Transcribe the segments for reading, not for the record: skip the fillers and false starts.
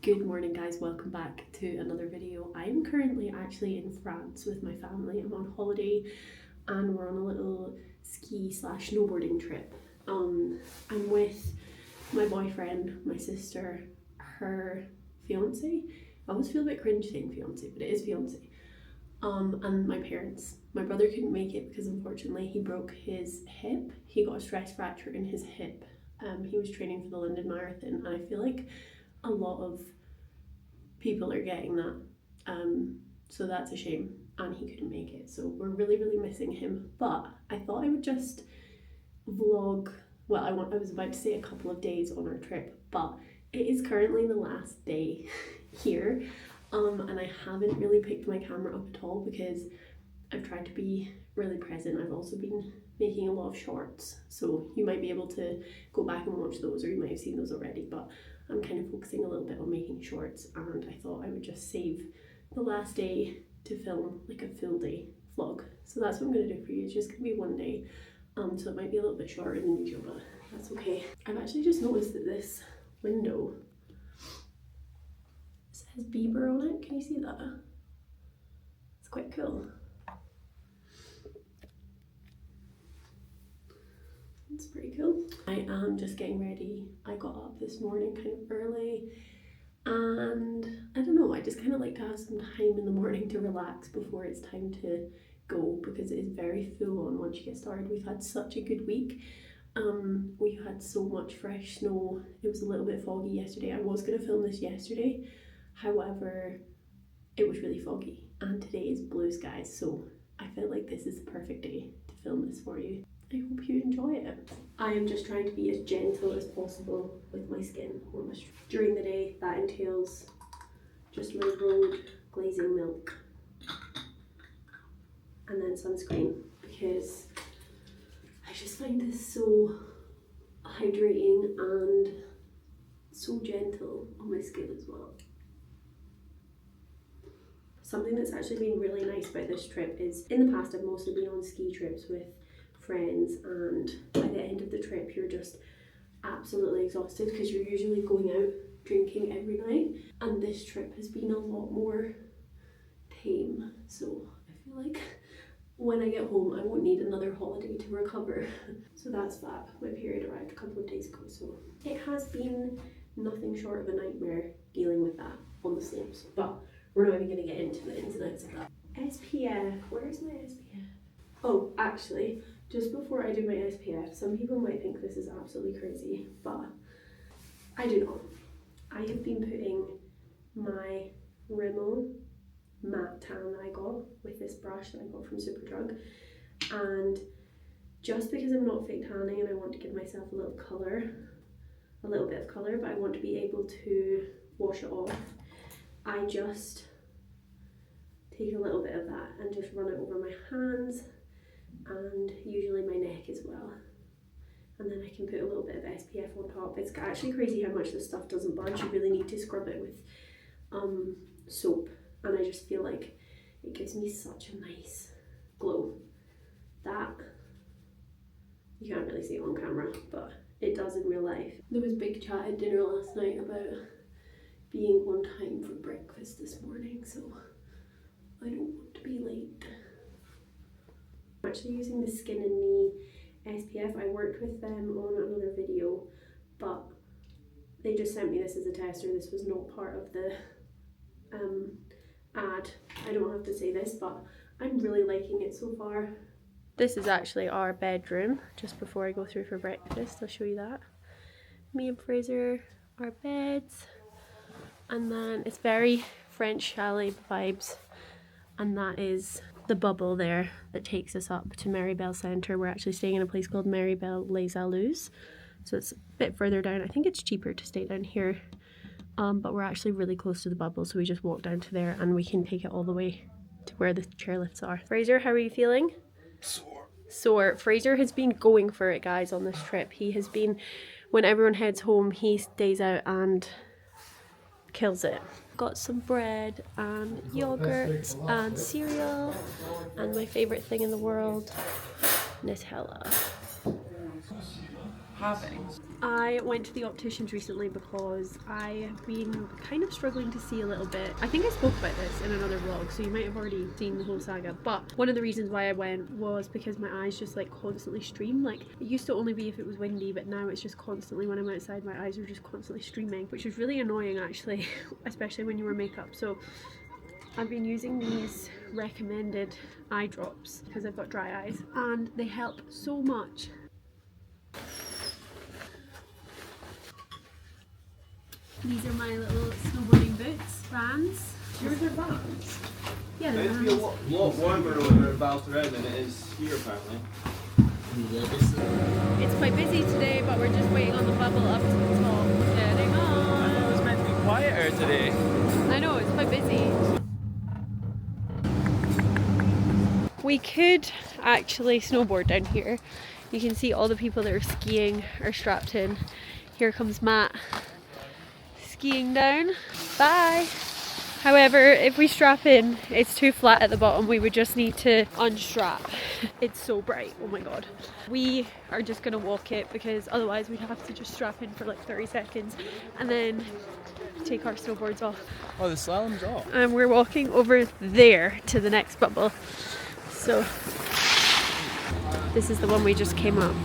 Good morning guys, welcome back to another video. I'm currently actually in France with my family. I'm on holiday and we're on a little ski slash snowboarding trip. I'm with my boyfriend, my sister, her fiance. I always feel a bit cringe saying fiance, but it is fiance. And my parents. My brother couldn't make it because unfortunately he broke his hip. He got a stress fracture in his hip. He was training for the London Marathon and I feel like a lot of people are getting that, so that's a shame, and he couldn't make it, so we're really missing him. But I thought I would just vlog, well, I was about to say a couple of days on our trip, but it is currently the last day here, and I haven't really picked my camera up at all because I've tried to be really present. I've also been making a lot of shorts, so you might be able to go back and watch those, or you might have seen those already, but I'm kind of focusing a little bit on making shorts, and I thought I would just save the last day to film like a full day vlog. So that's what I'm going to do for you. It's just going to be one day, so it might be a little bit shorter than usual, but that's okay. I've actually just noticed that this window says Bieber on it. Can you see that? It's quite cool. It's pretty cool. I am just getting ready. I got up this morning kind of early and I don't know, I just kind of like to have some time in the morning to relax before it's time to go, because it is very full on once you get started. We've had such a good week. We had so much fresh snow. It was a little bit foggy yesterday. I was going to film this yesterday, however it was really foggy, and today is blue skies, so I felt like this is the perfect day to film this for you. I hope you enjoy it. I am just trying to be as gentle as possible with my skin on this. During the day, that entails just my road glazing milk and then sunscreen, because I just find this so hydrating and so gentle on my skin as well. Something that's actually been really nice about this trip is, in the past I've mostly been on ski trips with friends, and by the end of the trip you're just absolutely exhausted because you're usually going out drinking every night, and this trip has been a lot more tame, so I feel like when I get home I won't need another holiday to recover. So that's that. My period arrived a couple of days ago, so it has been nothing short of a nightmare dealing with that on the slopes, but we're not even going to get into the ins and outs of that. SPF, where's my SPF? Oh, actually, just before I do my SPF, some people might think this is absolutely crazy, but I do not. I have been putting my Rimmel matte tan that I got with this brush that I got from Superdrug, and just because I'm not fake tanning and I want to give myself a little bit of colour, but I want to be able to wash it off, I just take a little bit of that and just run it over my hands and usually my neck as well, and then I can put a little bit of SPF on top. It's actually crazy how much this stuff doesn't budge. You really need to scrub it with soap, and I just feel like it gives me such a nice glow. That you can't really see it on camera, but it does in real life. There was big chat at dinner last night about being on time for breakfast this morning, so I don't want to be late. I'm actually using the Skin and Me SPF. I worked with them on another video, but they just sent me this as a tester. This was not part of the ad. I don't have to say this, but I'm really liking it so far. This is actually our bedroom, just before I go through for breakfast. I'll show you that. Me and Fraser, our beds, and then it's very French chalet vibes, and that is the bubble there that takes us up to Maribel Centre. We're actually staying in a place called Maribel Les Alus, so it's a bit further down. I think it's cheaper to stay down here, but we're actually really close to the bubble, so we just walk down to there and we can take it all the way to where the chairlifts are. Fraser, how are you feeling? Sore. Fraser has been going for it, guys, on this trip. He has been, when everyone heads home, he stays out and kills it. Got some bread and yogurt and cereal, and my favourite thing in the world, Nutella. having. I went to the opticians recently because I have been kind of struggling to see a little bit. I think I spoke about this in another vlog, so you might have already seen the whole saga, but one of the reasons why I went was because my eyes just like constantly stream. Like, it used to only be if it was windy, but now it's just constantly, when I'm outside, my eyes are just constantly streaming, which is really annoying actually, especially when you wear makeup. So I've been using these recommended eye drops because I've got dry eyes, and they help so much. These are my little snowboarding boots, Vans. Yours are Vans? Yeah, they're It'd be a Vans. lot warmer over in Baltarend than it is here apparently. It's quite busy today, but we're just waiting on the bubble up to the top. Getting on. I thought it was meant to be quieter today. I know, it's quite busy. We could actually snowboard down here. You can see all the people that are skiing are strapped in. Here comes Matt skiing down. Bye! However, if we strap in, it's too flat at the bottom. We would just need to unstrap. It's so bright, oh my god. We are just gonna walk it because otherwise we'd have to just strap in for like 30 seconds and then take our snowboards off. Oh, the slalom's off. And we're walking over there to the next bubble. So this is the one we just came up.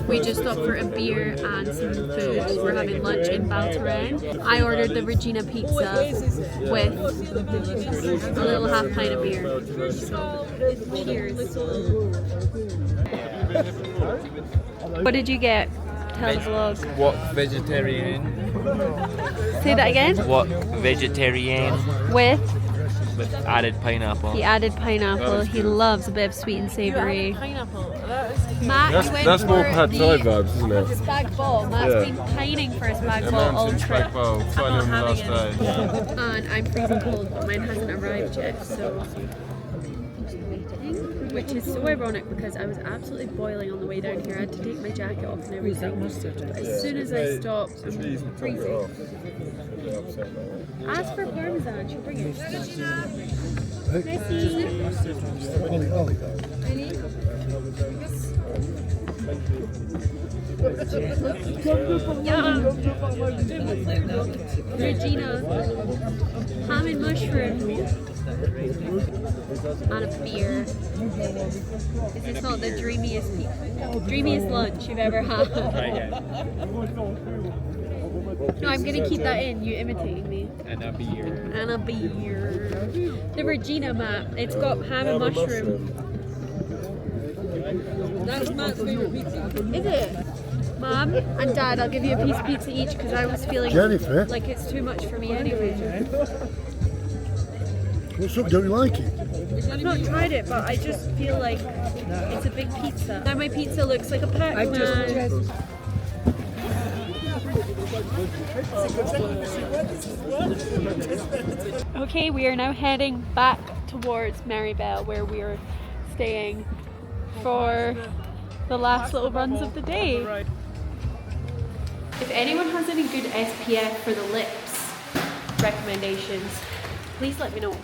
We just stopped for a beer and some food. We're having lunch in Baltarend. I ordered the Regina pizza with a little half pint of beer. So, cheers. What did you get? Tell the vlog. What vegetarian? Say that again? What vegetarian? With? With added pineapple. He added pineapple. He loves a bit of sweet and savoury. Matt went That's more for pad thai the vibes, isn't it? spag ball. Matt's been pining for a spag ball all trip. I'm not having it. And I'm freezing cold, but mine hasn't arrived yet, so I'm just waiting. Which is so ironic because I was absolutely boiling on the way down here. I had to take my jacket off and everything. But as soon as I stopped, I'm freezing. Ask for parmesan, she'll bring it. Messi. Yeah. Regina, ham and mushroom, and a beer. Is this not the dreamiest lunch you've ever had? No, I'm gonna keep that in. You imitating me. And a beer. And a beer. The Regina map. It's got ham and mushroom. That's Matt's favourite pizza. Is it? Mom and Dad, I'll give you a piece of pizza each because I was feeling like it's too much for me anyway. What's up? Don't you like it? I've not tried it, but I just feel like it's a big pizza. Now my pizza looks like a Pac-Man. Okay, we are now heading back towards Marybelle where we are staying for the last little runs of the day. If anyone has any good SPF for the lips recommendations, please let me know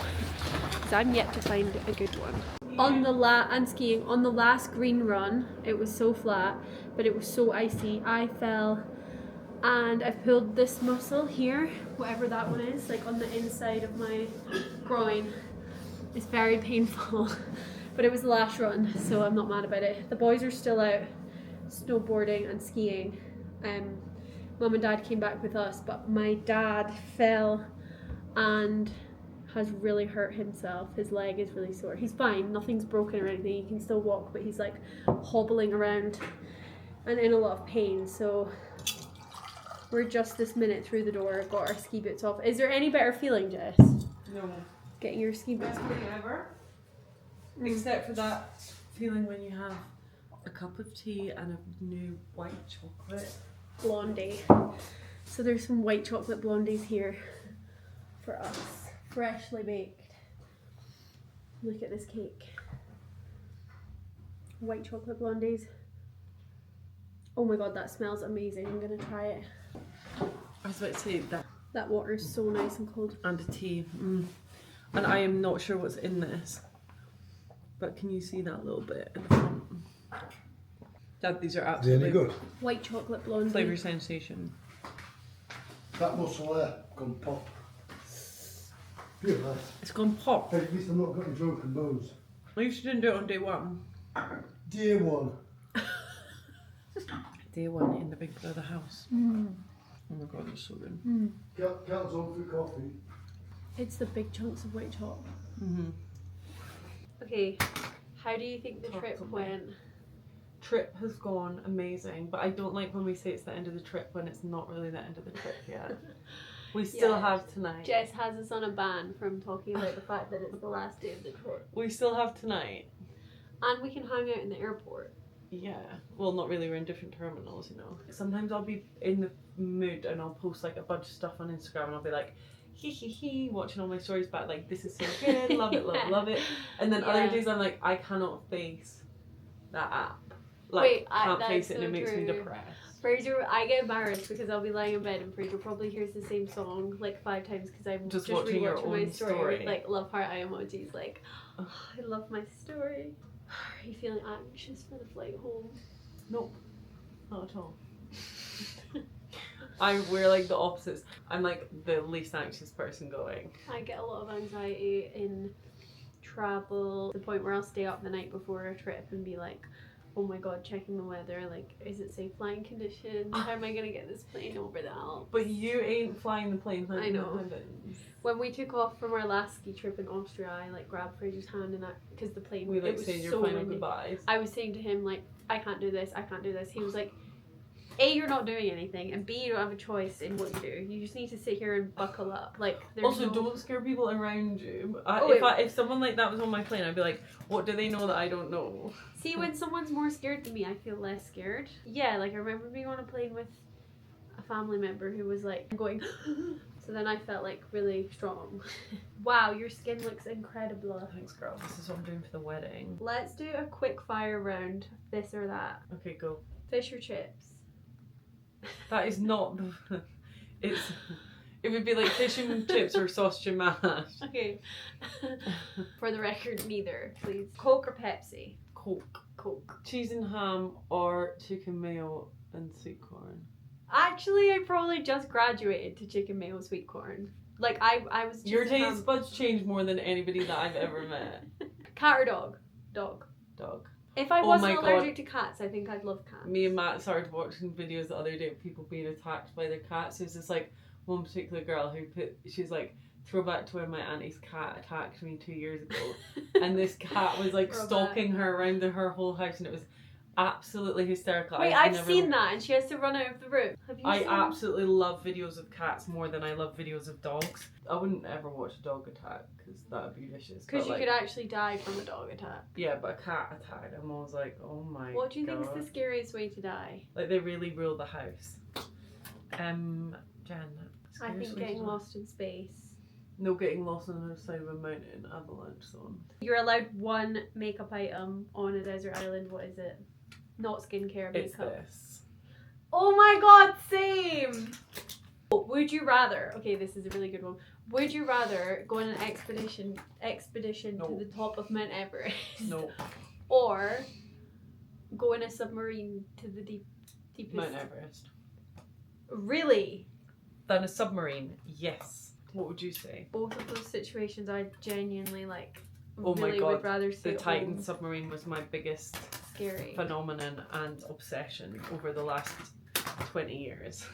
because I'm yet to find a good one. On the last green run, it was so flat, but it was so icy. I fell and I've pulled this muscle here, whatever that one is, like on the inside of my groin. It's very painful, but it was the last run, so I'm not mad about it. The boys are still out snowboarding and skiing. Mum and Dad came back with us, but my dad fell and has really hurt himself. His leg is really sore. He's fine, nothing's broken or anything. He can still walk, but he's like hobbling around and in a lot of pain. So we're just this minute through the door, got our ski boots off. Is there any better feeling, Jess? No. Getting your ski boots off? Ever? Except for that feeling when you have a cup of tea and a new white chocolate blondie. So there's some white chocolate blondies here for us, freshly baked. Look at this cake. White chocolate blondies. Oh my god, that smells amazing. I'm gonna try it. I was about to say that. That water is so nice and cold. And a tea. And I am not sure what's in this. But can you see that little bit in the front? Dad, these are Is it absolutely any good? White chocolate blondie. flavour sensation. That muscle there, gone pop. Pure nice. It's gone pop. Hey, at least I'm not got any broken bones. Well, you didn't do it on day one. Dear one. Day one in the big brother house. Oh my god, it's so good. Cats on for coffee. It's the big chunks of white chocolate. Okay, how do you think the trip went? Trip has gone amazing, but I don't like when we say it's the end of the trip when it's not really the end of the trip yet. We still Yeah. have tonight. Jess has us on a ban from talking about the fact that it's the last day of the trip. We still have tonight. And we can hang out in the airport. Yeah. Well, not really, we're in different terminals, you know. Sometimes I'll be in the mood and I'll post like a bunch of stuff on Instagram and I'll be like, hee hee hee, watching all my stories back, like, this is so good, love it, love it. And then other days I'm like, I cannot face that app. Like, Wait, can't that's face it and so it makes me true. depressed. Fraser, I get embarrassed because I'll be lying in bed and Fraser probably hears the same song like 5 times because I'm just watching your rewatching my own story story. with like love heart eye emojis like, oh, I love my story. Are you feeling anxious for the flight home? Nope, not at all. We're like the opposites. I'm like the least anxious person going. I get a lot of anxiety in travel to the point where I'll stay up the night before a trip and be like, oh my god, checking the weather, like, is it safe flying conditions? How am I gonna get this plane over the Alps? But you ain't flying the plane. I know. When we took off from our last ski trip in Austria, I like grabbed Fraser's hand and because the plane We it like was saying your so final windy. goodbyes. I was saying to him like, I can't do this, I can't do this. He was like, A, you're not doing anything, and B, you don't have a choice in what you do. You just need to sit here and buckle up. Like, there's Also, no... don't scare people around you. Oh, If someone like that was on my plane, I'd be like, what do they know that I don't know? See, when someone's more scared than me, I feel less scared. Yeah, like I remember being on a plane with a family member who was like going, so then I felt like really strong. Wow, your skin looks incredible. Thanks, girl. This is what I'm doing for the wedding. Let's do a quick fire round, this or that. Okay, go. Fish or chips? That is not the... It would be like fish and chips or sausage and mash. Okay. For the record, neither, please. Coke or Pepsi? Coke. Coke. Cheese and ham or chicken mayo and sweet corn. Actually, I probably just graduated to chicken mayo sweet corn. Like, I was just Your taste buds change more than anybody that I've ever met. Cat or dog? Dog. Dog. If I Oh wasn't my allergic to cats, I think I'd love cats. Me and Matt started watching videos the other day of people being attacked by their cats. There's this like one particular girl who she's like, throwback to when my auntie's cat attacked me 2 years ago. And this cat was like stalking her around her whole house and it was absolutely hysterical. Wait, I've seen that and she has to run out of the room. Have you I seen absolutely love videos of cats more than I love videos of dogs. I wouldn't ever watch a dog attack because that would be vicious. Because you like, could actually die from a dog attack. yeah, but a cat attack, I'm always like, oh my god. What do you think is the scariest way to die? Like they really rule the house. Jen. I think getting lost in space. No, getting lost on the other side of a mountain, avalanche zone. You're allowed one makeup item on a desert island. What is it? Not skincare, It's makeup. this. Oh my god, same! Would you rather, okay, this is a really good one. Would you rather go on an expedition No. to the top of Mount Everest? No. Or go in a submarine to the deepest... Mount Everest. Really? Than a submarine, yes. What would you say? Both of those situations I genuinely like. Oh my really god, would rather stay the at Titan home. submarine was my biggest Scary. phenomenon and obsession over the last 20 years.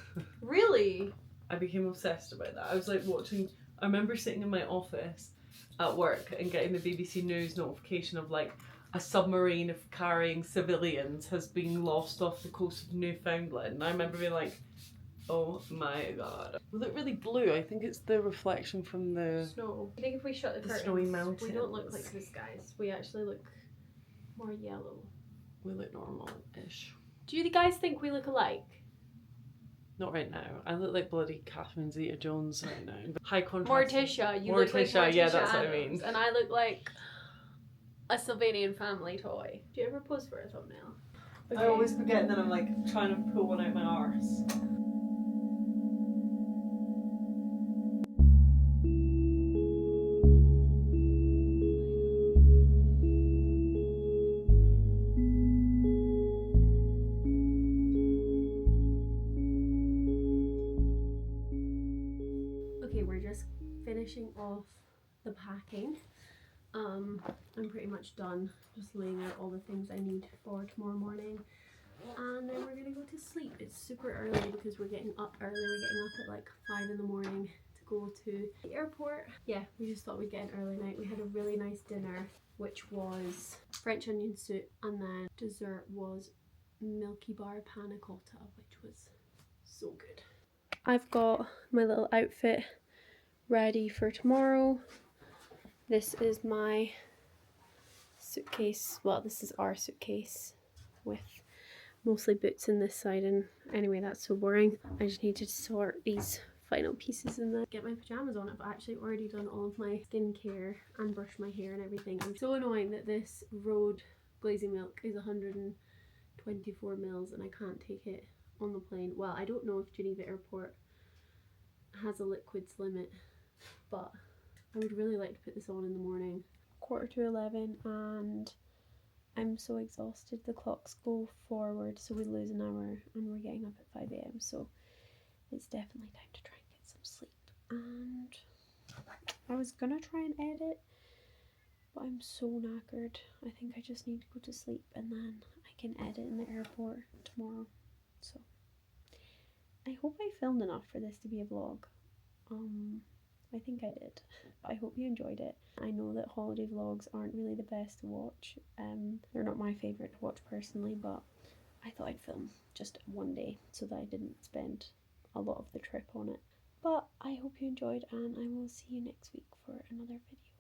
Really? I became obsessed about that. I was like watching, I remember sitting in my office at work and getting the BBC News notification of like a submarine carrying civilians has been lost off the coast of Newfoundland. And I remember being like, Oh my god. We look really blue. I think it's the reflection from the... Snow. I think if we shut the curtains, snowy we mountains. don't look like this, guys. We actually look more yellow. We look normal-ish. Do you guys think we look alike? Not right now. I look like bloody Catherine Zeta-Jones right now. High contrast. Morticia. You look like Morticia, Morticia yeah, that's what I Adams, mean. And I look like a Sylvanian family toy. Do you ever pose for a thumbnail? Okay. I always forget and then I'm like trying to pull one out my arse. Okay, we're just finishing off the packing. I'm pretty much done, just laying out all the things I need for tomorrow morning, and then we're gonna go to sleep. It's super early because we're getting up early. We're getting up at like 5 in the morning to go to the airport. Yeah, we just thought we'd get an early night. We had a really nice dinner, which was French onion soup, and then dessert was Milky Bar panna cotta, which was so good. I've got my little outfit ready for tomorrow. This is my suitcase. Well, this is our suitcase with mostly boots in this side, and anyway, that's so boring. I just need to sort these final pieces and then get my pajamas on. I've actually already done all of my skincare and brushed my hair and everything. I'm so annoying that this Road glazing milk is 124 mils and I can't take it on the plane. Well, I don't know if Geneva Airport has a liquids limit, but I would really like to put this on in the morning. 11:15 and I'm so exhausted. The clocks go forward so we lose an hour and we're getting up at 5 AM, so it's definitely time to try and get some sleep. And I was gonna try and edit, but I'm so knackered. I think I just need to go to sleep and then I can edit in the airport tomorrow. So I hope I filmed enough for this to be a vlog. I think I did. I hope you enjoyed it. I know that holiday vlogs aren't really the best to watch. They're not my favourite to watch personally, but I thought I'd film just one day so that I didn't spend a lot of the trip on it. But I hope you enjoyed, and I will see you next week for another video.